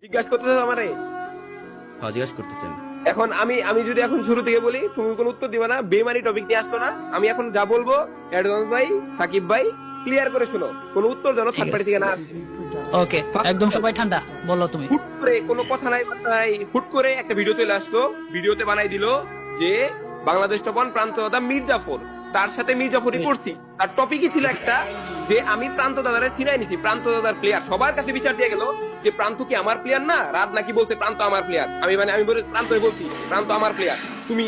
জিজ্ঞাসা করতেছো আমারে? হ্যাঁ জিজ্ঞাসা করতেছেন। এখন আমি যদি এখন শুরু থেকে বলি তুমি কোনো উত্তর দিবে না, বেমানি টপিক নিয়ে আসতো না। আমি এখন যা বলবো অ্যাডভান্স ভাই, সাকিব ভাই ক্লিয়ার করে শুনো, কোনো উত্তর যেন ঠিক থার্ড আছে। পার্টি থেকে না আসে। ওকে, একদম সবাই ঠান্ডা, বলো তুমি। হুট করে কোনো কথা নাই বার্তা নাই, হুট করে একটা ভিডিও চলে আসতো, ভিডিওতে বানাই দিল যে বাংলাদেশ টপন প্রান্ত দাদা মীর জাফর, তার সাথে মীর জাফরই করছি। তার টপিকই ছিল একটা যে আমি প্রান্ত দাদারে চিনাই নিছি, প্রান্ত দাদার প্লেয়ার। সবার কাছে বিচার দিয়ে গেল যে প্রান্ত কি আমার প্লেয়ার না, রাত নাকি বলছে প্রান্ত আমার প্লেয়ার। আমি বলে প্রান্ত বলছি প্রান্ত আমার প্লেয়ার। তুমি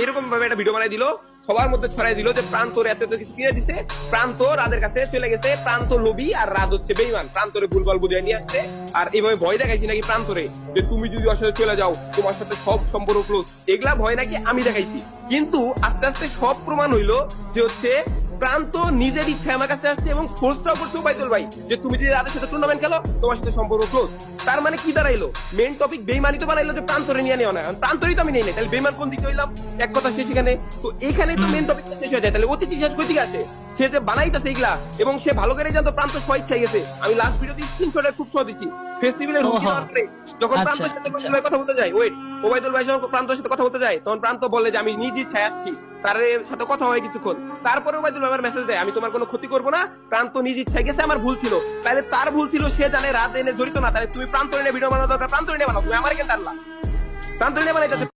এরকম ভাবে একটা ভিডিও বানাই দিল, সবার মধ্যে ছড়াই দিল যে প্রান্তর এত এত কিছু কিনে দিছে, প্রান্ত রাদের কাছে চলে গেছে, প্রান্ত লোভী আর রাত হচ্ছে বেইমান, প্রান্তরে ভুলভাল বুঝাই নিয়ে আসছে। আর এইভাবে ভয় দেখাইছি নাকি প্রান্তরে যে তুমি যদি ওর সাথে চলে যাও তোমার সাথে সব সম্পর্ক ক্লোজ, এগুলা ভয় নাকি আমি দেখাইছি। কিন্তু আস্তে আস্তে সব প্রমাণ হইলো যে হচ্ছে প্রান্ত নিজের ইচ্ছায় আমার কাছে আসছে এবং ফোর্সটাও করছে উবাইদুল ভাই যে তুমি যদি রাতের সাথে টুর্নামেন্ট খেলো তোমার সাথে সম্পর্ক ক্লোজ। তার মানে কি দাঁড়াইলো, মেইন টপিক বেইমানি তো বানাইলো যে প্রান্তরে নিয়ে নেওয়া না, প্রান্তরই তো আমি নেই নাই, তাহলে বেইমান কোন দিকে হইলাম? এক কথা শেষ এখানে। তো এখানেই তো মেইন টপিকটা শেষ হয়ে যায়, তাহলে অতিথি শেষ কই থেকে আসে? সে যে বানাইতেছে এগুলা এবং সে ভালো করে জানতো প্রান্ত স্বইচ্ছায় গেছে। আমি লাস্ট ভিডিওতে স্ক্রিনশটের খুব শো দিচ্ছি ফেস্টিভ্যালের হুমকি দেওয়ার পরে যখন প্রান্তের সাথে ওবাইদুল ভাই কথা বলতে যায়, ওয়েট, ওবাইদুল ভাই যখন প্রান্তের সাথে কথা বলতে যায় তখন প্রান্ত বলে যে আমি নিজ ইচ্ছায় আসছি, তার সাথে কথা হয় কিছুক্ষণ, তারপরে ওবাইদুল ভাই আমার মেসেজ দেয় আমি তোমার কোনো ক্ষতি করবো না, প্রান্ত নিজ ইচ্ছায় গেছে, আমার ভুল ছিল। তাহলে তার ভুল ছিল, সে জানে রাত এনে জড়িত না, তাহলে তুমি প্রান্ত এনে ভিডিও বানানো দরকার, প্রান্ত এনে বানাও, তুমি আমার কেন টানলা? প্রান্ত এনে বানাইতেছে।